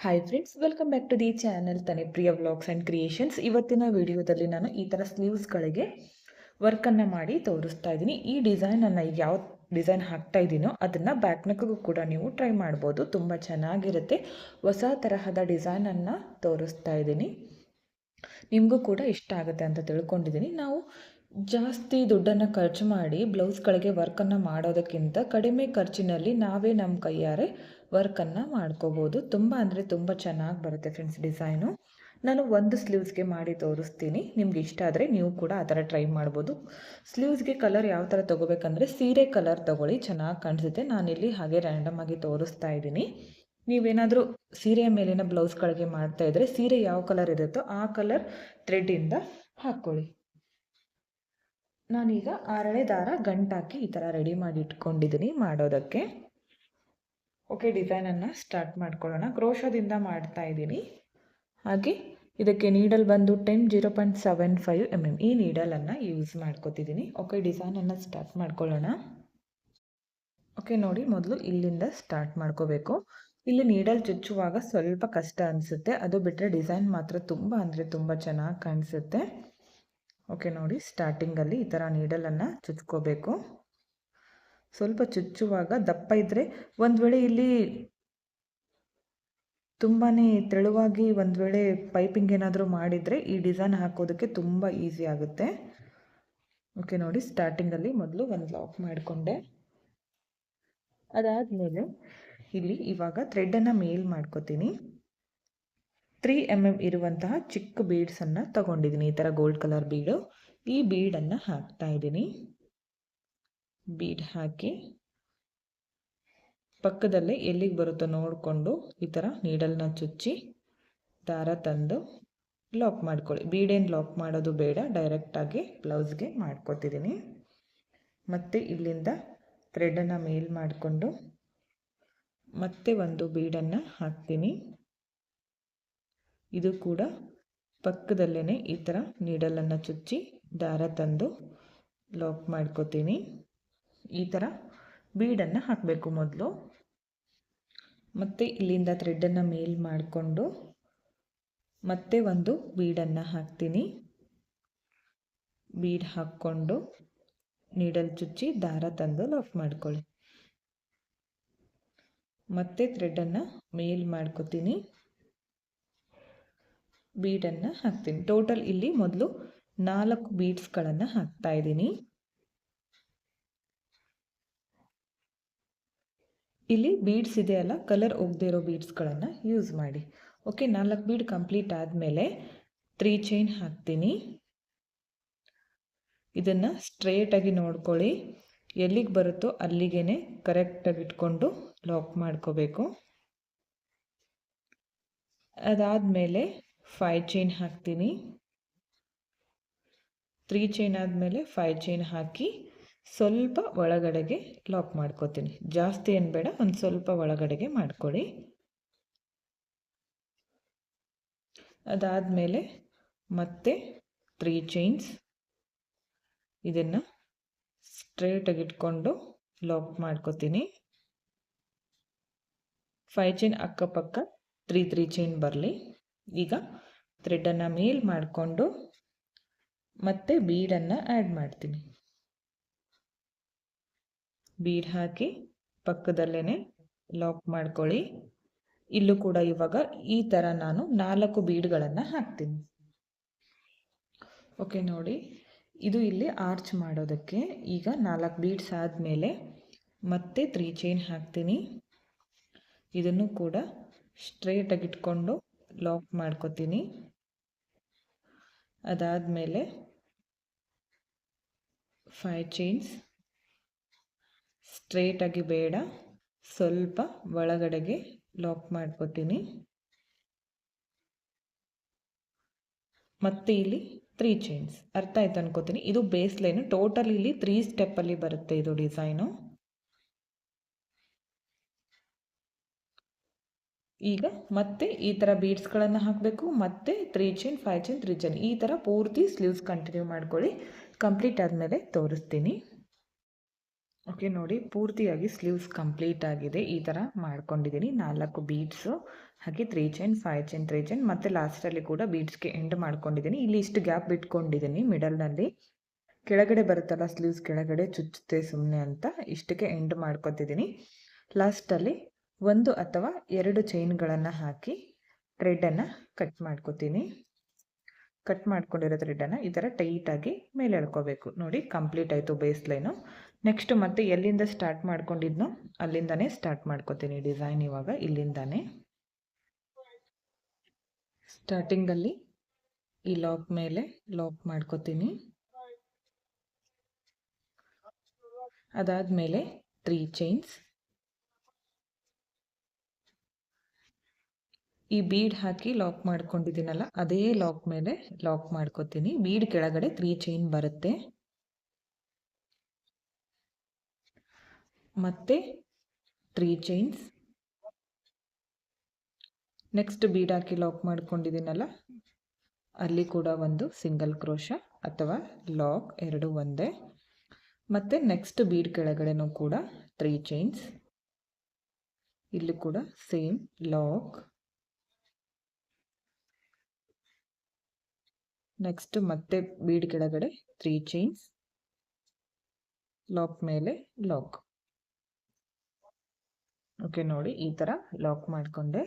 Hi friends, welcome back to the channel Tanipriya vlogs and creations. ಇವತ್ತಿನ ವಿಡಿಯೋದಲ್ಲಿ ನಾನು ಈ ಥರ ಸ್ಲೀವ್ಸ್ಗಳಿಗೆ ವರ್ಕನ್ನು ಮಾಡಿ ತೋರಿಸ್ತಾ ಇದ್ದೀನಿ. ಈ ಡಿಸೈನನ್ನು ಈಗ ಯಾವ ಡಿಸೈನ್ ಹಾಕ್ತಾ ಇದ್ದೀನೋ ಅದನ್ನು ಬ್ಯಾಕ್ ನೆಕ್ಗೂ ಕೂಡ ನೀವು ಟ್ರೈ ಮಾಡ್ಬೋದು. ತುಂಬ ಚೆನ್ನಾಗಿರುತ್ತೆ. ಹೊಸ ತರಹದ ಡಿಸೈನನ್ನು ತೋರಿಸ್ತಾ ಇದ್ದೀನಿ. ನಿಮಗೂ ಕೂಡ ಇಷ್ಟ ಆಗುತ್ತೆ ಅಂತ ತಿಳ್ಕೊಂಡಿದ್ದೀನಿ. ನಾವು ಜಾಸ್ತಿ ದುಡ್ಡನ್ನು ಖರ್ಚು ಮಾಡಿ ಬ್ಲೌಸ್ಗಳಿಗೆ ವರ್ಕನ್ನು ಮಾಡೋದಕ್ಕಿಂತ ಕಡಿಮೆ ಖರ್ಚಿನಲ್ಲಿ ನಾವೇ ನಮ್ಮ ಕೈಯಾರೆ ವರ್ಕನ್ನು ಮಾಡ್ಕೋಬೋದು. ತುಂಬ ಅಂದರೆ ತುಂಬ ಚೆನ್ನಾಗಿ ಬರುತ್ತೆ ಫ್ರೆಂಡ್ಸ್ ಡಿಸೈನು. ನಾನು ಒಂದು ಸ್ಲೀವ್ಸ್ಗೆ ಮಾಡಿ ತೋರಿಸ್ತೀನಿ. ನಿಮ್ಗೆ ಇಷ್ಟ ಆದರೆ ನೀವು ಕೂಡ ಆ ಥರ ಟ್ರೈ ಮಾಡ್ಬೋದು. ಸ್ಲೀವ್ಸ್ಗೆ ಕಲರ್ ಯಾವ ಥರ ತೊಗೋಬೇಕಂದ್ರೆ ಸೀರೆ ಕಲರ್ ತೊಗೊಳ್ಳಿ, ಚೆನ್ನಾಗಿ ಕಾಣಿಸುತ್ತೆ. ನಾನಿಲ್ಲಿ ಹಾಗೆ ರ್ಯಾಂಡಮ್ ಆಗಿ ತೋರಿಸ್ತಾ ಇದ್ದೀನಿ. ನೀವೇನಾದರೂ ಸೀರೆಯ ಮೇಲಿನ ಬ್ಲೌಸ್ಗಳಿಗೆ ಮಾಡ್ತಾ ಇದ್ದರೆ ಸೀರೆ ಯಾವ ಕಲರ್ ಇರುತ್ತೋ ಆ ಕಲರ್ ಥ್ರೆಡ್ಡಿಂದ ಹಾಕ್ಕೊಳ್ಳಿ. ನಾನೀಗ ಆರಳೆ ದಾರ ಗಂಟಾಕಿ ಈ ಥರ ರೆಡಿ ಮಾಡಿ ಇಟ್ಕೊಂಡಿದ್ದೀನಿ ಮಾಡೋದಕ್ಕೆ. ಓಕೆ, ಡಿಸೈನನ್ನು ಸ್ಟಾರ್ಟ್ ಮಾಡ್ಕೊಳ್ಳೋಣ. ಕ್ರೋಶದಿಂದ ಮಾಡ್ತಾ ಇದ್ದೀನಿ. ಹಾಗೆ ಇದಕ್ಕೆ ನೀಡಲ್ ಬಂದು 0.75 mm ಈ ನೀಡಲನ್ನು ಯೂಸ್ ಮಾಡ್ಕೋತಿದ್ದೀನಿ. ಓಕೆ, ಡಿಸೈನನ್ನು ಸ್ಟಾರ್ಟ್ ಮಾಡ್ಕೊಳ್ಳೋಣ. ಓಕೆ ನೋಡಿ, ಮೊದಲು ಇಲ್ಲಿಂದ ಸ್ಟಾರ್ಟ್ ಮಾಡ್ಕೋಬೇಕು. ಇಲ್ಲಿ ನೀಡಲ್ ಚುಚ್ಚುವಾಗ ಸ್ವಲ್ಪ ಕಷ್ಟ ಅನಿಸುತ್ತೆ, ಅದು ಬಿಟ್ಟರೆ ಡಿಸೈನ್ ಮಾತ್ರ ತುಂಬ ಅಂದರೆ ತುಂಬ ಚೆನ್ನಾಗಿ ಕಾಣಿಸುತ್ತೆ. ಓಕೆ ನೋಡಿ, ಸ್ಟಾರ್ಟಿಂಗಲ್ಲಿ ಈ ಥರ ನೀಡಲನ್ನು ಚುಚ್ಕೋಬೇಕು. ಸ್ವಲ್ಪ ಚುಚ್ಚುವಾಗ ದಪ್ಪ ಇದ್ದರೆ, ಒಂದು ವೇಳೆ ಇಲ್ಲಿ ತುಂಬಾ ತೆಳುವಾಗಿ ಒಂದು ವೇಳೆ ಪೈಪಿಂಗ್ ಏನಾದರೂ ಮಾಡಿದರೆ ಈ ಡಿಸೈನ್ ಹಾಕೋದಕ್ಕೆ ತುಂಬ ಈಸಿ ಆಗುತ್ತೆ. ಓಕೆ ನೋಡಿ, ಸ್ಟಾರ್ಟಿಂಗಲ್ಲಿ ಮೊದಲು ಒಂದು ಲಾಕ್ ಮಾಡಿಕೊಂಡೆ. ಅದಾದಮೇಲೆ ಇಲ್ಲಿ ಇವಾಗ ಥ್ರೆಡ್ಡನ್ನು ಮೇಲ್ ಮಾಡ್ಕೋತೀನಿ. 3 mm ಇರುವಂತಹ ಚಿಕ್ಕ ಬೀಡ್ಸನ್ನು ತಗೊಂಡಿದ್ದೀನಿ, ಈ ಥರ ಗೋಲ್ಡ್ ಕಲರ್ ಬೀಡು. ಈ ಬೀಡನ್ನು ಹಾಕ್ತಾ ಇದ್ದೀನಿ. ಬೀಡ್ ಹಾಕಿ ಪಕ್ಕದಲ್ಲೇ ಎಲ್ಲಿಗೆ ಬರುತ್ತೋ ನೋಡಿಕೊಂಡು ಈ ಥರ ನೀಡಲ್ನ ಚುಚ್ಚಿ ದಾರ ತಂದು ಲಾಕ್ ಮಾಡ್ಕೊಳ್ಳಿ. ಬೀಡೇನು ಲಾಕ್ ಮಾಡೋದು ಬೇಡ, ಡೈರೆಕ್ಟಾಗಿ ಬ್ಲೌಸ್ಗೆ ಮಾಡ್ಕೊತಿದ್ದೀನಿ. ಮತ್ತು ಇಲ್ಲಿಂದ ಥ್ರೆಡನ್ನು ಮೇಲ್ ಮಾಡಿಕೊಂಡು ಮತ್ತೆ ಒಂದು ಬೀಡನ್ನು ಹಾಕ್ತೀನಿ. ಇದು ಕೂಡ ಪಕ್ಕದಲ್ಲೇ ಈ ಥರ ನೀಡಲನ್ನು ಚುಚ್ಚಿ ದಾರ ತಂದು ಲಾಕ್ ಮಾಡ್ಕೋತೀನಿ. ಈ ಥರ ಬೀಡನ್ನು ಹಾಕಬೇಕು ಮೊದಲು. ಮತ್ತು ಇಲ್ಲಿಂದ ಥ್ರೆಡನ್ನು ಮೇಲ್ ಮಾಡಿಕೊಂಡು ಮತ್ತೆ ಒಂದು ಬೀಡನ್ನು ಹಾಕ್ತೀನಿ. ಬೀಡ್ ಹಾಕ್ಕೊಂಡು ನೀಡಲ್ ಚುಚ್ಚಿ ದಾರ ತಂದು ಲಾಕ್ ಮಾಡ್ಕೊಳ್ಳಿ. ಮತ್ತೆ ಥ್ರೆಡನ್ನು ಮೇಲ್ ಮಾಡ್ಕೋತೀನಿ, ಬೀಡನ್ನು ಹಾಕ್ತೀನಿ. ಟೋಟಲ್ ಇಲ್ಲಿ ಮೊದಲು 4 ಬೀಡ್ಸ್ಗಳನ್ನು ಹಾಕ್ತಾ ಇದ್ದೀನಿ. ಇಲ್ಲಿ ಬೀಡ್ಸ್ ಇದೆಯಲ್ಲ, ಕಲರ್ ಹೋಗದೇ ಇರೋ ಬೀಡ್ಸ್ಗಳನ್ನು ಯೂಸ್ ಮಾಡಿ. ಓಕೆ, 4 ಬೀಡ್ ಕಂಪ್ಲೀಟ್ ಆದಮೇಲೆ 3 ಚೈನ್ ಹಾಕ್ತೀನಿ. ಇದನ್ನು ಸ್ಟ್ರೇಟಾಗಿ ನೋಡ್ಕೊಳ್ಳಿ, ಎಲ್ಲಿಗೆ ಬರುತ್ತೋ ಅಲ್ಲಿಗೆ ಕರೆಕ್ಟಾಗಿ ಇಟ್ಕೊಂಡು ಲಾಕ್ ಮಾಡ್ಕೋಬೇಕು. ಅದಾದಮೇಲೆ 5 ಚೈನ್ ಹಾಕ್ತೀನಿ. 3 ಚೈನ್ ಆದಮೇಲೆ 5 ಚೈನ್ ಹಾಕಿ ಸ್ವಲ್ಪ ಒಳಗಡೆಗೆ ಲಾಕ್ ಮಾಡ್ಕೋತೀನಿ. ಜಾಸ್ತಿ ಏನು ಬೇಡ, ಒಂದು ಸ್ವಲ್ಪ ಒಳಗಡೆಗೆ ಮಾಡ್ಕೊಳ್ಳಿ. ಅದಾದಮೇಲೆ ಮತ್ತೆ 3 ಚೈನ್ಸ್, ಇದನ್ನು ಸ್ಟ್ರೇಟಾಗಿ ಇಟ್ಕೊಂಡು ಲಾಕ್ ಮಾಡ್ಕೋತೀನಿ. 5 ಚೈನ್ ಅಕ್ಕಪಕ್ಕ 3 ಚೈನ್ ಬರಲಿ. ಈಗ ಥ್ರೆಡನ್ನು ಮೇಲ್ ಮಾಡಿಕೊಂಡು ಮತ್ತೆ ಬೀಡನ್ನು ಆ್ಯಡ್ ಮಾಡ್ತೀನಿ. ಬೀಡ್ ಹಾಕಿ ಪಕ್ಕದಲ್ಲೇ ಲಾಕ್ ಮಾಡ್ಕೊಳ್ಳಿ. ಇಲ್ಲೂ ಕೂಡ ಇವಾಗ ಈ ಥರ ನಾನು 4 ಬೀಡ್ಗಳನ್ನು ಹಾಕ್ತೀನಿ. ಓಕೆ ನೋಡಿ, ಇದು ಇಲ್ಲಿ ಆರ್ಚ್ ಮಾಡೋದಕ್ಕೆ. ಈಗ 4 ಬೀಡ್ಸ್ ಆದಮೇಲೆ ಮತ್ತೆ 3 ಚೈನ್ ಹಾಕ್ತೀನಿ. ಇದನ್ನು ಕೂಡ ಸ್ಟ್ರೇಟಾಗಿ ಇಟ್ಕೊಂಡು ಲಾಕ್ ಮಾಡ್ಕೋತೀನಿ. ಅದಾದಮೇಲೆ 5 ಚೈನ್ಸ್, ಸ್ಟ್ರೇಟಾಗಿ ಬೇಡ, ಸ್ವಲ್ಪ ಒಳಗಡೆಗೆ ಲಾಕ್ ಮಾಡ್ಕೋತೀನಿ. ಮತ್ತೆ ಇಲ್ಲಿ 3 ಚೈನ್ಸ್. ಅರ್ಥ ಆಯ್ತು ಅನ್ಕೋತೀನಿ. ಇದು ಬೇಸ್ ಲೈನು. ಟೋಟಲ್ ಇಲ್ಲಿ 3 ಸ್ಟೆಪ್ಪಲ್ಲಿ ಬರುತ್ತೆ ಇದು ಡಿಸೈನು. ಈಗ ಮತ್ತೆ ಈ ಥರ ಬೀಡ್ಸ್ಗಳನ್ನು ಹಾಕಬೇಕು. ಮತ್ತೆ 3 ಚೈನ್ 5 ಚೈನ್ 3 ಚೈನ್, ಈ ಥರ ಪೂರ್ತಿ ಸ್ಲೀವ್ಸ್ ಕಂಟಿನ್ಯೂ ಮಾಡ್ಕೊಳ್ಳಿ. ಕಂಪ್ಲೀಟ್ ಆದಮೇಲೆ ತೋರಿಸ್ತೀನಿ. ಓಕೆ ನೋಡಿ, ಪೂರ್ತಿಯಾಗಿ ಸ್ಲೀವ್ಸ್ ಕಂಪ್ಲೀಟ್ ಆಗಿದೆ. ಈ ಥರ ಮಾಡ್ಕೊಂಡಿದ್ದೀನಿ. 4 ಬೀಡ್ಸು, ಹಾಗೆ 3 ಚೈನ್, 5 ಚೈನ್, 3 ಚೈನ್, ಮತ್ತು ಲಾಸ್ಟಲ್ಲಿ ಕೂಡ ಬೀಡ್ಸ್ಗೆ ಎಂಡ್ ಮಾಡ್ಕೊಂಡಿದ್ದೀನಿ. ಇಲ್ಲಿ ಇಷ್ಟು ಗ್ಯಾಪ್ ಬಿಟ್ಕೊಂಡಿದ್ದೀನಿ ಮಿಡಲ್ನಲ್ಲಿ. ಕೆಳಗಡೆ ಬರುತ್ತಲ್ಲ ಸ್ಲೀವ್ಸ್ ಕೆಳಗಡೆ ಚುಚ್ಚುತ್ತೆ ಸುಮ್ಮನೆ ಅಂತ ಇಷ್ಟಕ್ಕೆ ಎಂಡ್ ಮಾಡ್ಕೊತಿದ್ದೀನಿ. ಲಾಸ್ಟಲ್ಲಿ 1 ಅಥವಾ 2 ಚೈನ್ಗಳನ್ನು ಹಾಕಿ ಥ್ರೆಡನ್ನು ಕಟ್ ಮಾಡ್ಕೊತೀನಿ. ಕಟ್ ಮಾಡ್ಕೊಂಡಿರೋ ಥ್ರೆಡನ್ನು ಈ ಥರ ಟೈಟಾಗಿ ಮೇಲೆ ಎಳ್ಕೋಬೇಕು. ನೋಡಿ, ಕಂಪ್ಲೀಟ್ ಆಯಿತು ಬೇಸ್ ಲೈನು. ನೆಕ್ಸ್ಟ್ ಮತ್ತೆ ಎಲ್ಲಿಂದ ಸ್ಟಾರ್ಟ್ ಮಾಡ್ಕೊಂಡಿದ್ನೋ ಅಲ್ಲಿಂದನೇ ಸ್ಟಾರ್ಟ್ ಮಾಡ್ಕೋತೀನಿ ಡಿಸೈನ್. ಇವಾಗ ಇಲ್ಲಿಂದಾನೇ ಸ್ಟಾರ್ಟಿಂಗಲ್ಲಿ ಈ ಲಾಕ್ ಮೇಲೆ ಲಾಕ್ ಮಾಡ್ಕೋತೀನಿ. ಅದಾದಮೇಲೆ 3 ಚೈನ್ಸ್, ಈ ಬೀಡ್ ಹಾಕಿ ಲಾಕ್ ಮಾಡ್ಕೊಂಡಿದ್ದೀನಲ್ಲ ಅದೇ ಲಾಕ್ ಮೇಲೆ ಲಾಕ್ ಮಾಡ್ಕೋತೀನಿ. ಬೀಡ್ ಕೆಳಗಡೆ 3 ಚೈನ್ ಬರುತ್ತೆ. ಮತ್ತೆ 3 ಚೈನ್ಸ್, ನೆಕ್ಸ್ಟ್ ಬೀಡ್ ಹಾಕಿ ಲಾಕ್ ಮಾಡ್ಕೊಂಡಿದ್ದೀನಲ್ಲ ಅಲ್ಲಿ ಕೂಡ ಒಂದು ಸಿಂಗಲ್ ಕ್ರೋಶ ಅಥವಾ ಲಾಕ್, ಎರಡು ಒಂದೇ. ಮತ್ತು ನೆಕ್ಸ್ಟ್ ಬೀಡ್ ಕೆಳಗಡೆನೂ ಕೂಡ 3 ಚೈನ್ಸ್, ಇಲ್ಲಿ ಕೂಡ ಸೇಮ್ ಲಾಕ್. ನೆಕ್ಸ್ಟ್ ಮತ್ತೆ ಬೀಡ್ ಕೆಳಗಡೆ 3 ಚೈನ್ಸ್, ಲಾಕ್ ಮೇಲೆ ಲಾಕ್. ಓಕೆ ನೋಡಿ, ಈ ಥರ ಲಾಕ್ ಮಾಡಿಕೊಂಡೆ.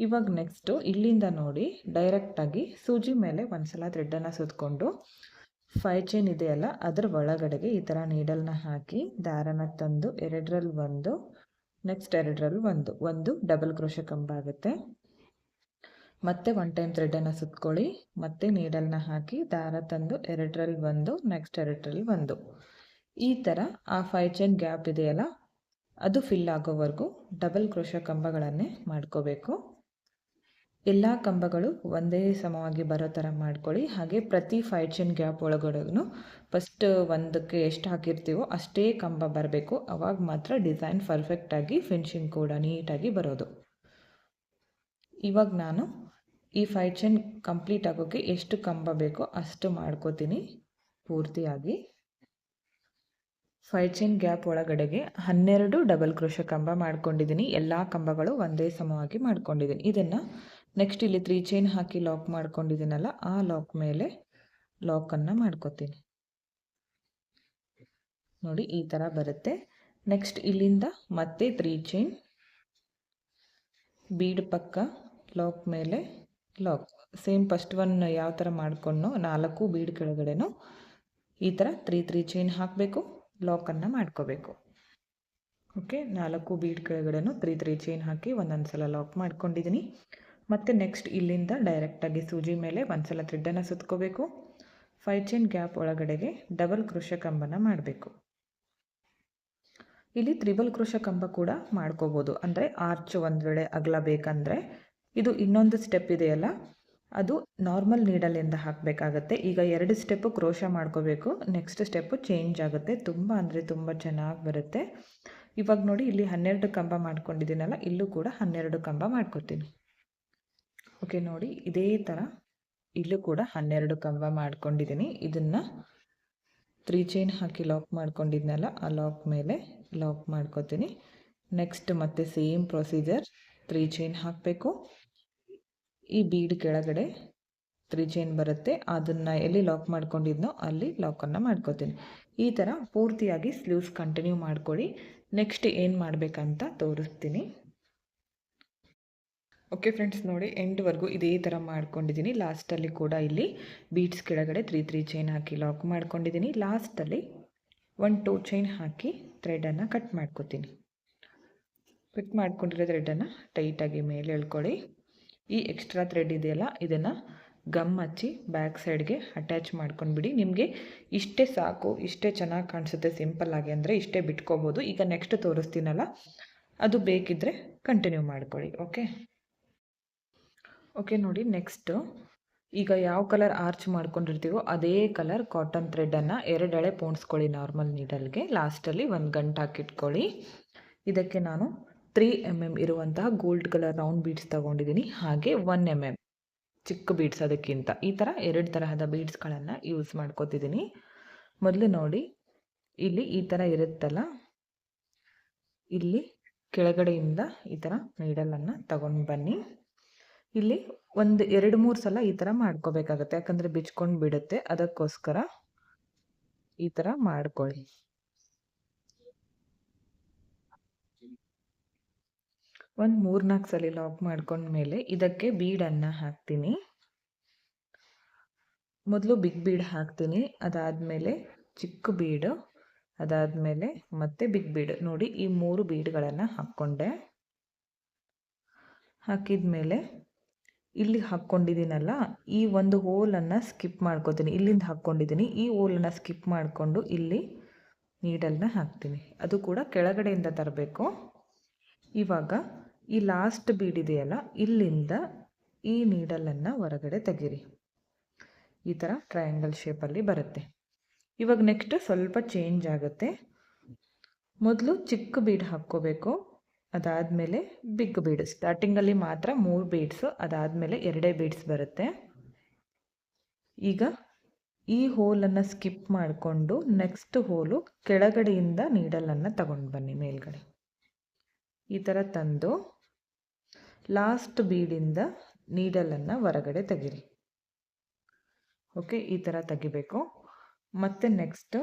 ಇವಾಗ ನೆಕ್ಸ್ಟು ಇಲ್ಲಿಂದ ನೋಡಿ ಡೈರೆಕ್ಟಾಗಿ ಸೂಜಿ ಮೇಲೆ ಒಂದ್ಸಲ ಥ್ರೆಡ್ಡನ್ನು ಸುತ್ತಕೊಂಡು 5 ಚೈನ್ ಇದೆಯಲ್ಲ ಅದರ ಒಳಗಡೆಗೆ ಈ ಥರ ನೀಡಲ್ನ ಹಾಕಿ ದಾರನ ತಂದು 2ರಲ್ಲಿ 1, ನೆಕ್ಸ್ಟ್ 2ರಲ್ಲಿ 1 ಡಬಲ್ ಕ್ರೋಶ ಕಂಬ ಆಗುತ್ತೆ. ಮತ್ತೆ 1 ಟೈಮ್ ಥ್ರೆಡನ್ನು ಸುತ್ಕೊಳ್ಳಿ, ಮತ್ತೆ ನೀಡಲ್ನ ಹಾಕಿ ದಾರ ತಂದು 2ರಲ್ಲಿ 1, ನೆಕ್ಸ್ಟ್ 2ರಲ್ಲಿ 1. ಈ ಥರ ಆ 5 ಚೈನ್ ಗ್ಯಾಪ್ ಇದೆಯಲ್ಲ ಅದು ಫಿಲ್ ಆಗೋವರೆಗೂ ಡಬಲ್ ಕ್ರೋಶ ಕಂಬಗಳನ್ನೇ ಮಾಡ್ಕೋಬೇಕು. ಎಲ್ಲ ಕಂಬಗಳು ಒಂದೇ ಸಮವಾಗಿ ಬರೋ ಥರ ಮಾಡ್ಕೊಳ್ಳಿ. ಹಾಗೆ ಪ್ರತಿ 5 ಚೈನ್ ಗ್ಯಾಪ್ ಒಳಗಡೆಗೂ ಫಸ್ಟ್ ಒಂದಕ್ಕೆ ಎಷ್ಟು ಹಾಕಿರ್ತೀವೋ ಅಷ್ಟೇ ಕಂಬ ಬರಬೇಕು. ಅವಾಗ ಮಾತ್ರ ಡಿಸೈನ್ ಪರ್ಫೆಕ್ಟಾಗಿ ಫಿನಿಶಿಂಗ್ ಕೂಡ ನೀಟಾಗಿ ಬರೋದು. ಇವಾಗ ನಾನು ಈ 5 ಚೈನ್ ಕಂಪ್ಲೀಟ್ ಆಗೋಕ್ಕೆ ಎಷ್ಟು ಕಂಬ ಬೇಕೋ ಅಷ್ಟು ಮಾಡ್ಕೋತೀನಿ ಪೂರ್ತಿಯಾಗಿ. 5 ಚೈನ್ ಗ್ಯಾಪ್ ಒಳಗಡೆಗೆ 12 ಡಬಲ್ ಕ್ರೋಶ ಕಂಬ ಮಾಡ್ಕೊಂಡಿದ್ದೀನಿ. ಎಲ್ಲ ಕಂಬಗಳು ಒಂದೇ ಸಮವಾಗಿ ಮಾಡ್ಕೊಂಡಿದ್ದೀನಿ. ಇದನ್ನು ನೆಕ್ಸ್ಟ್ ಇಲ್ಲಿ 3 ಚೈನ್ ಹಾಕಿ ಲಾಕ್ ಮಾಡ್ಕೊಂಡಿದ್ದೀನಲ್ಲ ಆ ಲಾಕ್ ಮೇಲೆ ಲಾಕನ್ನು ಮಾಡ್ಕೋತೀನಿ. ನೋಡಿ, ಈ ಥರ ಬರುತ್ತೆ. ನೆಕ್ಸ್ಟ್ ಇಲ್ಲಿಂದ ಮತ್ತೆ 3 ಚೈನ್, ಬೀಡ್ ಪಕ್ಕ ಲಾಕ್ ಮೇಲೆ ಲಾಕ್, ಸೇಮ್ ಫಸ್ಟ್ ಒನ್ ಯಾವ ಥರ ಮಾಡ್ಕೊಂಡು 4 ಬೀಡ್ ಕೆಳಗಡೆನೂ ಈ ಥರ 3 ಚೈನ್ ಹಾಕಬೇಕು, ಲಾಕನ್ನು ಮಾಡ್ಕೋಬೇಕು. ಓಕೆ, 4 ಬೀಡ್ ಕೆಳಗಡೆನೂ 3 ಚೈನ್ ಹಾಕಿ ಒಂದೊಂದು ಸಲ ಲಾಕ್ ಮಾಡ್ಕೊಂಡಿದ್ದೀನಿ. ಮತ್ತು ನೆಕ್ಸ್ಟ್ ಇಲ್ಲಿಂದ ಡೈರೆಕ್ಟಾಗಿ ಸೂಜಿ ಮೇಲೆ ಒಂದ್ಸಲ ಥ್ರೆಡ್ಡನ್ನು ಸುತ್ಕೋಬೇಕು. 5 ಚೈನ್ ಗ್ಯಾಪ್ ಒಳಗಡೆಗೆ ಡಬಲ್ ಕ್ರೋಶ ಕಂಬನ ಮಾಡಬೇಕು. ಇಲ್ಲಿ ತ್ರಿಬಲ್ ಕ್ರೋಶ ಕಂಬ ಕೂಡ ಮಾಡ್ಕೋಬೋದು, ಅಂದರೆ ಆರ್ಚ್ ಒಂದು ವೇಳೆ ಅಗಲ ಬೇಕಂದರೆ. ಇದು ಇನ್ನೊಂದು ಸ್ಟೆಪ್ ಇದೆಯಲ್ಲ ಅದು ನಾರ್ಮಲ್ ನೀಡಲಿಂದ ಹಾಕಬೇಕಾಗತ್ತೆ. ಈಗ 2 ಸ್ಟೆಪ್ಪು ಕ್ರೋಶ ಮಾಡ್ಕೋಬೇಕು, ನೆಕ್ಸ್ಟ್ ಸ್ಟೆಪ್ಪು ಚೇಂಜ್ ಆಗುತ್ತೆ. ತುಂಬ ಅಂದರೆ ತುಂಬ ಚೆನ್ನಾಗಿ ಬರುತ್ತೆ. ಇವಾಗ ನೋಡಿ, ಇಲ್ಲಿ 12 ಕಂಬ ಮಾಡ್ಕೊಂಡಿದ್ದೀನಲ್ಲ ಇಲ್ಲೂ ಕೂಡ 12 ಕಂಬ ಮಾಡ್ಕೊತೀನಿ. ಓಕೆ ನೋಡಿ, ಇದೇ ಥರ ಇಲ್ಲೂ ಕೂಡ 12 ಕಂಬ ಮಾಡ್ಕೊಂಡಿದ್ದೀನಿ. ಇದನ್ನು 3 ಚೈನ್ ಹಾಕಿ ಲಾಕ್ ಮಾಡ್ಕೊಂಡಿದ್ನಲ್ಲ ಆ ಲಾಕ್ ಮೇಲೆ ಲಾಕ್ ಮಾಡ್ಕೋತೀನಿ. ನೆಕ್ಸ್ಟ್ ಮತ್ತೆ ಸೇಮ್ ಪ್ರೊಸೀಜರ್, 3 ಚೈನ್ ಹಾಕಬೇಕು. ಈ ಬೀಡ್ ಕೆಳಗಡೆ 3 ಚೈನ್ ಬರುತ್ತೆ, ಅದನ್ನು ಎಲ್ಲಿ ಲಾಕ್ ಮಾಡ್ಕೊಂಡಿದ್ನೋ ಅಲ್ಲಿ ಲಾಕನ್ನು ಮಾಡ್ಕೋತೀನಿ. ಈ ಥರ ಪೂರ್ತಿಯಾಗಿ ಸ್ಲೀವ್ಸ್ ಕಂಟಿನ್ಯೂ ಮಾಡ್ಕೊಳ್ಳಿ. ನೆಕ್ಸ್ಟ್ ಏನು ಮಾಡಬೇಕಂತ ತೋರಿಸ್ತೀನಿ. ಓಕೆ ಫ್ರೆಂಡ್ಸ್, ನೋಡಿ ಎಂಡ್ವರೆಗೂ ಇದೇ ಥರ ಮಾಡ್ಕೊಂಡಿದ್ದೀನಿ. ಲಾಸ್ಟಲ್ಲಿ ಕೂಡ ಇಲ್ಲಿ ಬೀಡ್ಸ್ ಕೆಳಗಡೆ 3 ಚೈನ್ ಹಾಕಿ ಲಾಕ್ ಮಾಡ್ಕೊಂಡಿದ್ದೀನಿ. ಲಾಸ್ಟಲ್ಲಿ 1-2 ಚೈನ್ ಹಾಕಿ ಥ್ರೆಡನ್ನು ಕಟ್ ಮಾಡ್ಕೋತೀನಿ. ಕಟ್ ಮಾಡ್ಕೊಂಡಿರೋ ಥ್ರೆಡನ್ನು ಟೈಟಾಗಿ ಮೇಲೆ ಎಳ್ಕೊಳ್ಳಿ. ಈ ಎಕ್ಸ್ಟ್ರಾ ಥ್ರೆಡ್ ಇದೆಯಲ್ಲ ಇದನ್ನು ಗಮ್ ಹಚ್ಚಿ ಬ್ಯಾಕ್ ಸೈಡ್ಗೆ ಅಟ್ಯಾಚ್ ಮಾಡ್ಕೊಂಡ್ಬಿಡಿ. ನಿಮಗೆ ಇಷ್ಟೇ ಸಾಕು, ಇಷ್ಟೇ ಚೆನ್ನಾಗಿ ಕಾಣಿಸುತ್ತೆ ಸಿಂಪಲ್ಲಾಗಿ ಅಂದರೆ ಇಷ್ಟೇ ಬಿಟ್ಕೋಬೋದು. ಈಗ ನೆಕ್ಸ್ಟ್ ತೋರಿಸ್ತೀನಲ್ಲ ಅದು ಬೇಕಿದ್ದರೆ ಕಂಟಿನ್ಯೂ ಮಾಡ್ಕೊಳ್ಳಿ. ಓಕೆ ನೋಡಿ, ನೆಕ್ಸ್ಟು ಈಗ ಯಾವ ಕಲರ್ ಆರ್ಚ್ ಮಾಡ್ಕೊಂಡಿರ್ತೀವೋ ಅದೇ ಕಲರ್ ಕಾಟನ್ ಥ್ರೆಡನ್ನು 2 ಎಳೆ ಪೋಣಿಸ್ಕೊಳ್ಳಿ ನಾರ್ಮಲ್ ನೀಡಲ್ಗೆ. ಲಾಸ್ಟಲ್ಲಿ 1 ಗಂಟು ಹಾಕಿಟ್ಕೊಳ್ಳಿ. ಇದಕ್ಕೆ ನಾನು 3 mm ಇರುವಂತಹ ಗೋಲ್ಡ್ ಕಲರ್ ರೌಂಡ್ ಬೀಡ್ಸ್ ತೊಗೊಂಡಿದ್ದೀನಿ. ಹಾಗೆ 1 mm ಚಿಕ್ಕ ಬೀಡ್ಸ್ ಅದಕ್ಕಿಂತ. ಈ ಥರ 2 ತರಹದ ಬೀಡ್ಸ್ಗಳನ್ನು ಯೂಸ್ ಮಾಡ್ಕೋತಿದ್ದೀನಿ. ಮೊದಲು ನೋಡಿ, ಇಲ್ಲಿ ಈ ಥರ ಇರುತ್ತಲ್ಲ ಇಲ್ಲಿ ಕೆಳಗಡೆಯಿಂದ ಈ ಥರ ನೀಡಲನ್ನು ತಗೊಂಡು ಬನ್ನಿ. ಇಲ್ಲಿ ಒಂದು 2-3 ಸಲ ಈ ಥರ ಮಾಡ್ಕೋಬೇಕಾಗತ್ತೆ, ಯಾಕಂದರೆ ಬಿಚ್ಕೊಂಡು ಬಿಡುತ್ತೆ. ಅದಕ್ಕೋಸ್ಕರ ಈ ಥರ ಮಾಡ್ಕೊಳ್ಳಿ. ಒಂದು 3-4 ಸಲ ಲಾಕ್ ಮಾಡ್ಕೊಂಡ್ಮೇಲೆ ಇದಕ್ಕೆ ಬೀಡನ್ನು ಹಾಕ್ತೀನಿ. ಮೊದಲು ಬಿಗ್ ಬೀಡ್ ಹಾಕ್ತೀನಿ, ಅದಾದಮೇಲೆ ಚಿಕ್ಕ ಬೀಡು, ಅದಾದಮೇಲೆ ಮತ್ತೆ ಬಿಗ್ ಬೀಡ್. ನೋಡಿ, ಈ 3 ಬೀಡ್ಗಳನ್ನು ಹಾಕ್ಕೊಂಡೆ. ಹಾಕಿದ್ಮೇಲೆ ಇಲ್ಲಿ ಹಾಕ್ಕೊಂಡಿದ್ದೀನಲ್ಲ, ಈ ಒಂದು ಹೋಲನ್ನು ಸ್ಕಿಪ್ ಮಾಡ್ಕೋತೀನಿ. ಇಲ್ಲಿಂದ ಹಾಕ್ಕೊಂಡಿದ್ದೀನಿ, ಈ ಹೋಲನ್ನು ಸ್ಕಿಪ್ ಮಾಡಿಕೊಂಡು ಇಲ್ಲಿ ನೀಡಲ್ನ ಹಾಕ್ತೀನಿ. ಅದು ಕೂಡ ಕೆಳಗಡೆಯಿಂದ ತರಬೇಕು. ಇವಾಗ ಈ ಲಾಸ್ಟ್ ಬೀಡ್ ಇದೆಯಲ್ಲ, ಇಲ್ಲಿಂದ ಈ ನೀಡಲನ್ನು ಹೊರಗಡೆ ತೆಗೀರಿ. ಈ ಥರ ಟ್ರಯಾಂಗಲ್ ಶೇಪಲ್ಲಿ ಬರುತ್ತೆ. ಇವಾಗ ನೆಕ್ಸ್ಟ್ ಸ್ವಲ್ಪ ಚೇಂಜ್ ಆಗುತ್ತೆ. ಮೊದಲು ಚಿಕ್ಕ ಬೀಡ್ ಹಾಕ್ಕೋಬೇಕು, ಅದಾದಮೇಲೆ ಬಿಗ್ ಬೀಡ್. ಸ್ಟಾರ್ಟಿಂಗಲ್ಲಿ ಮಾತ್ರ 3 ಬೀಡ್ಸು, ಅದಾದಮೇಲೆ 2 ಬೀಡ್ಸ್ ಬರುತ್ತೆ. ಈಗ ಈ ಹೋಲನ್ನು ಸ್ಕಿಪ್ ಮಾಡಿಕೊಂಡು ನೆಕ್ಸ್ಟ್ ಹೋಲು ಕೆಳಗಡೆಯಿಂದ ನೀಡಲನ್ನು ತಗೊಂಡು ಬನ್ನಿ ಮೇಲ್ಗಡೆ. ಈ ಥರ ತಂದು ಲಾಸ್ಟ್ ಬೀಡಿಂದ ನೀಡಲನ್ನು ಹೊರಗಡೆ ತೆಗೀರಿ. ಓಕೆ, ಈ ಥರ ತೆಗಿಬೇಕು. ಮತ್ತು ನೆಕ್ಸ್ಟು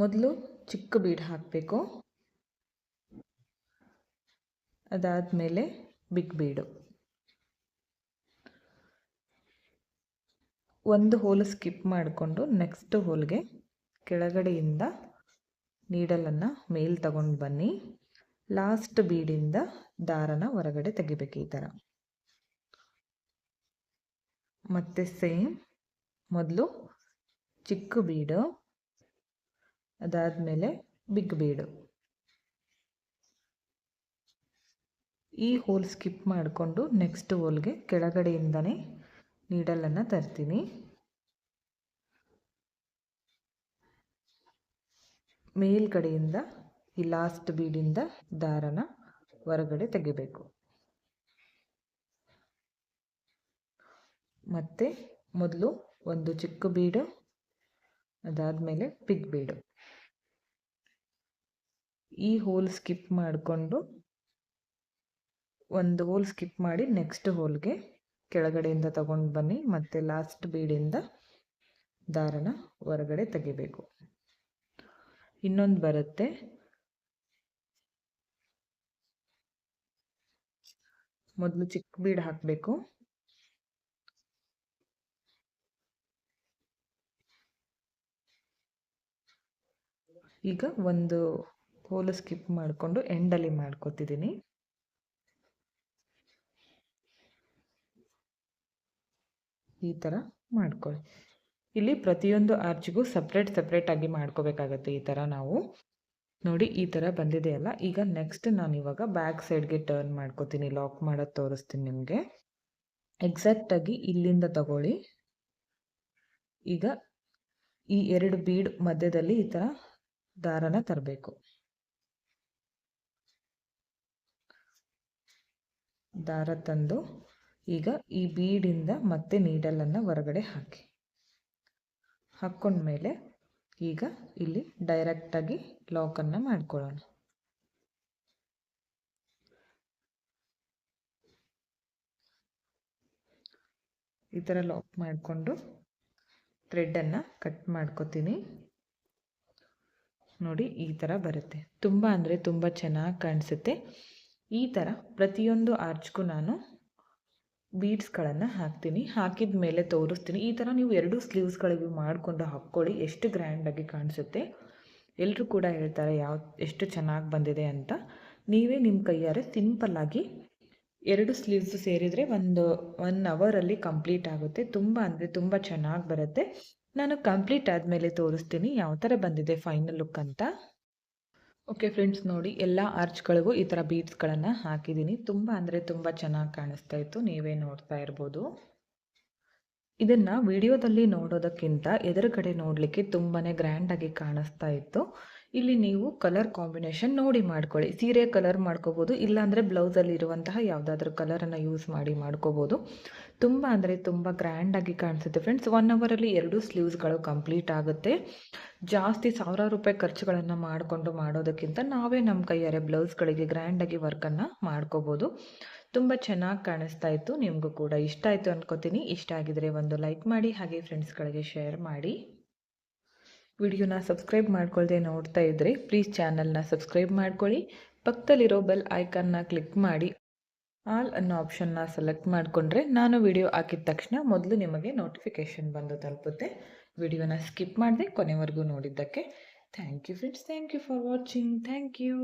ಮೊದಲು ಚಿಕ್ಕ ಬೀಡ್ ಹಾಕಬೇಕು, ಅದಾದಮೇಲೆ ಬಿಗ್ ಬೀಡು. ಒಂದು ಹೋಲ್ ಸ್ಕಿಪ್ ಮಾಡಿಕೊಂಡು ನೆಕ್ಸ್ಟ್ ಹೋಲ್ಗೆ ಕೆಳಗಡೆಯಿಂದ ನೀಡಲನ್ನು ಮೇಲ್ ತಗೊಂಡು ಬನ್ನಿ. ಲಾಸ್ಟ್ ಬೀಡಿಂದ ದಾರನ ಹೊರಗಡೆ ತೆಗಿಬೇಕು ಈ ಥರ. ಮತ್ತು ಸೇಮ್ ಮೊದಲು ಚಿಕ್ಕ ಬೀಡು, ಅದಾದಮೇಲೆ ಬಿಗ್ ಬೀಡು. ಈ ಹೋಲ್ ಸ್ಕಿಪ್ ಮಾಡಿಕೊಂಡು ನೆಕ್ಸ್ಟ್ ಹೋಲ್ಗೆ ಕೆಳಗಡೆಯಿಂದನೇ ನೀಡಲನ್ನು ತರ್ತೀನಿ. ಮೇಲ್ಗಡೆಯಿಂದ ಈ ಲಾಸ್ಟ್ ಬೀಡಿಂದ ದಾರನ ಹೊರಗಡೆ ತೆಗಿಬೇಕು. ಮತ್ತು ಮೊದಲು ಒಂದು ಚಿಕ್ಕ ಬೀಡು, ಅದಾದಮೇಲೆ ಬಿಗ್ ಬೀಡು. ಈ ಹೋಲ್ ಸ್ಕಿಪ್ ಮಾಡಿಕೊಂಡು ಒಂದು ಹೋಲ್ ಸ್ಕಿಪ್ ಮಾಡಿ ನೆಕ್ಸ್ಟ್ ಹೋಲ್ಗೆ ಕೆಳಗಡೆಯಿಂದ ತಗೊಂಡು ಬನ್ನಿ. ಮತ್ತು ಲಾಸ್ಟ್ ಬೀಡಿಂದ ದಾರನ ಹೊರಗಡೆ ತೆಗಿಬೇಕು. ಇನ್ನೊಂದು ಬರುತ್ತೆ, ಮೊದಲು ಚಿಕ್ಕ ಬೀಡ್ ಹಾಕಬೇಕು, ಈಗ ಒಂದು ಹೋಲ್ ಸ್ಕಿಪ್ ಮಾಡಿಕೊಂಡು ಎಂಡಲ್ಲಿ ಮಾಡ್ಕೊತಿದ್ದೀನಿ. ಈ ಥರ ಮಾಡ್ಕೊಳ್ಳಿ. ಇಲ್ಲಿ ಪ್ರತಿಯೊಂದು ಆರ್ಚಿಗೂ ಸಪ್ರೇಟಾಗಿ ಮಾಡ್ಕೋಬೇಕಾಗತ್ತೆ. ಈ ಥರ ನಾವು ನೋಡಿ, ಈ ಥರ ಬಂದಿದೆಯಲ್ಲ. ಈಗ ನೆಕ್ಸ್ಟ್ ನಾನು ಇವಾಗ ಬ್ಯಾಕ್ ಸೈಡ್ಗೆ ಟರ್ನ್ ಮಾಡ್ಕೋತೀನಿ, ಲಾಕ್ ಮಾಡೋದು ತೋರಿಸ್ತೀನಿ ನಿಮಗೆ. ಎಕ್ಸಾಕ್ಟಾಗಿ ಇಲ್ಲಿಂದ ತಗೊಳ್ಳಿ. ಈಗ ಈ 2 ಬೀಡ್ ಮಧ್ಯದಲ್ಲಿ ಈ ಥರ ದಾರನ ತರಬೇಕು. ದಾರ ತಂದು ಈಗ ಈ ಬೀಡಿಂದ ಮತ್ತೆ ನೀಡಲನ್ನು ಹೊರಗಡೆ ಹಾಕ್ಕೊಂಡ್ಮೇಲೆ ಈಗ ಇಲ್ಲಿ ಡೈರೆಕ್ಟಾಗಿ ಲಾಕನ್ನು ಮಾಡ್ಕೊಳ್ಳೋಣ. ಈ ಥರ ಲಾಕ್ ಮಾಡಿಕೊಂಡು ಥ್ರೆಡ್ಡನ್ನು ಕಟ್ ಮಾಡ್ಕೋತೀನಿ. ನೋಡಿ, ಈ ಥರ ಬರುತ್ತೆ. ತುಂಬ ಅಂದರೆ ತುಂಬ ಚೆನ್ನಾಗಿ ಕಾಣಿಸುತ್ತೆ. ಈ ಥರ ಪ್ರತಿಯೊಂದು ಆರ್ಚ್ಗೂ ನಾನು ಬೀಡ್ಸ್ಗಳನ್ನು ಹಾಕ್ತೀನಿ. ಹಾಕಿದ ಮೇಲೆ ತೋರಿಸ್ತೀನಿ. ಈ ಥರ ನೀವು 2 ಸ್ಲೀವ್ಸ್ಗಳಿಗೂ ಮಾಡಿಕೊಂಡು ಹಾಕ್ಕೊಳ್ಳಿ, ಎಷ್ಟು ಗ್ರ್ಯಾಂಡಾಗಿ ಕಾಣಿಸುತ್ತೆ. ಎಲ್ಲರೂ ಕೂಡ ಹೇಳ್ತಾರೆ ಎಷ್ಟು ಚೆನ್ನಾಗಿ ಬಂದಿದೆ ಅಂತ. ನೀವೇ ನಿಮ್ಮ ಕೈಯಾರೆ ಸಿಂಪಲ್ಲಾಗಿ 2 ಸ್ಲೀವ್ಸು ಸೇರಿದರೆ 1 ಅವರಲ್ಲಿ ಕಂಪ್ಲೀಟ್ ಆಗುತ್ತೆ. ತುಂಬ ಅಂದರೆ ತುಂಬ ಚೆನ್ನಾಗಿ ಬರುತ್ತೆ. ನಾನು ಕಂಪ್ಲೀಟ್ ಆದಮೇಲೆ ತೋರಿಸ್ತೀನಿ ಯಾವ ಥರ ಬಂದಿದೆ ಫೈನಲ್ ಲುಕ್ ಅಂತ. ಓಕೆ ಫ್ರೆಂಡ್ಸ್, ನೋಡಿ ಎಲ್ಲ ಆರ್ಚ್ಗಳಿಗೂ ಈ ಥರ ಬೀಡ್ಸ್ಗಳನ್ನು ಹಾಕಿದ್ದೀನಿ. ತುಂಬ ಅಂದರೆ ತುಂಬ ಚೆನ್ನಾಗಿ ಕಾಣಿಸ್ತಾ ಇತ್ತು, ನೀವೇ ನೋಡ್ತಾ ಇರ್ಬೋದು. ಇದನ್ನು ವಿಡಿಯೋದಲ್ಲಿ ನೋಡೋದಕ್ಕಿಂತ ಎದುರುಗಡೆ ನೋಡಲಿಕ್ಕೆ ತುಂಬಾ ಗ್ರ್ಯಾಂಡಾಗಿ ಕಾಣಿಸ್ತಾ ಇತ್ತು. ಇಲ್ಲಿ ನೀವು ಕಲರ್ ಕಾಂಬಿನೇಷನ್ ನೋಡಿ ಮಾಡ್ಕೊಳ್ಳಿ. ಸೀರೆ ಕಲರ್ ಮಾಡ್ಕೋಬೋದು, ಇಲ್ಲಾಂದರೆ ಬ್ಲೌಸಲ್ಲಿ ಇರುವಂತಹ ಯಾವುದಾದ್ರೂ ಕಲರನ್ನು ಯೂಸ್ ಮಾಡಿ ಮಾಡ್ಕೋಬೋದು. ತುಂಬ ಅಂದರೆ ತುಂಬ ಗ್ರ್ಯಾಂಡಾಗಿ ಕಾಣಿಸುತ್ತೆ ಫ್ರೆಂಡ್ಸ್. 1 ಅವರಲ್ಲಿ 2 ಸ್ಲೀವ್ಸ್ಗಳು ಕಂಪ್ಲೀಟ್ ಆಗುತ್ತೆ. ಜಾಸ್ತಿ ಸಾವಿರಾರು ರೂಪಾಯಿ ಖರ್ಚುಗಳನ್ನು ಮಾಡಿಕೊಂಡು ಮಾಡೋದಕ್ಕಿಂತ ನಾವೇ ನಮ್ಮ ಕೈಯಾರೆ ಬ್ಲೌಸ್ಗಳಿಗೆ ಗ್ರ್ಯಾಂಡಾಗಿ ವರ್ಕನ್ನು ಮಾಡ್ಕೋಬೋದು. ತುಂಬ ಚೆನ್ನಾಗಿ ಕಾಣಿಸ್ತಾ ಇತ್ತು. ನಿಮಗೂ ಕೂಡ ಇಷ್ಟ ಆಯಿತು ಅನ್ಕೋತೀನಿ. ಇಷ್ಟ ಆಗಿದರೆ ಒಂದು ಲೈಕ್ ಮಾಡಿ, ಹಾಗೆ ಫ್ರೆಂಡ್ಸ್ಗಳಿಗೆ ಶೇರ್ ಮಾಡಿ. ವಿಡಿಯೋನ ಸಬ್ಸ್ಕ್ರೈಬ್ ಮಾಡ್ಕೊಳ್ದೆ ನೋಡ್ತಾ ಇದ್ದರೆ ಪ್ಲೀಸ್ ಚಾನಲ್ನ ಸಬ್ಸ್ಕ್ರೈಬ್ ಮಾಡ್ಕೊಳ್ಳಿ. ಪಕ್ಕದಲ್ಲಿರೋ ಬೆಲ್ ಐಕನ್ನ ಕ್ಲಿಕ್ ಮಾಡಿ ಆಲ್ ಅನ್ನೋ ಆಪ್ಷನ್ನ ಸೆಲೆಕ್ಟ್ ಮಾಡಿಕೊಂಡ್ರೆ ನಾನು ವಿಡಿಯೋ ಹಾಕಿದ ತಕ್ಷಣ ಮೊದಲು ನಿಮಗೆ ನೋಟಿಫಿಕೇಷನ್ ಬಂದು ತಲುಪುತ್ತೆ. ವಿಡಿಯೋನ ಸ್ಕಿಪ್ ಮಾಡದೆ ಕೊನೆವರೆಗೂ ನೋಡಿದ್ದಕ್ಕೆ thank you friends. Thank you for watching. Thank you.